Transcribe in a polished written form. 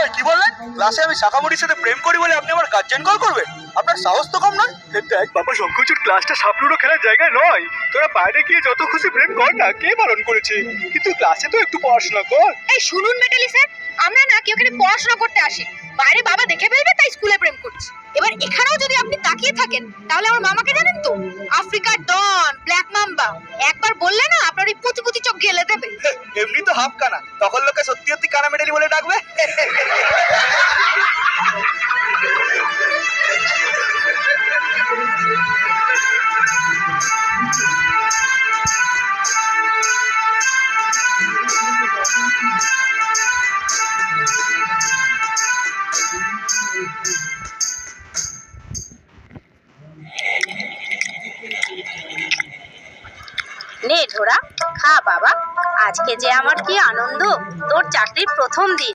এই কি বললেন? ক্লাসে আমি শাখামুড়ির সাথে প্রেম করি বলে আপনি আমার গার্জেন কল করবেন? আপনার সাহস তো কম নয়। দেখ বাবা শঙ্করচুর, ক্লাসটা সাপলুডো খেলার জায়গা নয়। তোরা বাইরে গিয়ে যত খুশি প্রেম কর না, কে বারণ করেছে? কিন্তু ক্লাসে তো একটু পড়াশোনা কর। এই শুনুন মেটালি স্যার, আমরা না কেউ এখানে পড়াশোনা করতে আসি, বাইরে বাবা দেখে ফেলবে তাই স্কুলে প্রেম করছি। এবার এখানেও যদি আপনি তাকিয়ে থাকেন তাহলে আমার মামাকে জানেন তো, আফ্রিকার ডন, ব্ল্যাক মাম্বা। একবার বললে না আপনার ওই পুচি পুচি চোখ গেলে দেবে। এমনি তো হাফ কানা, তখন লোকে সত্যি সত্যি কানা মেডালি বলে ডাকবে। নে ঢোরা, খা বাবা। আজকে যে আমার কি আনন্দ, তোর চাকরির প্রথম দিন।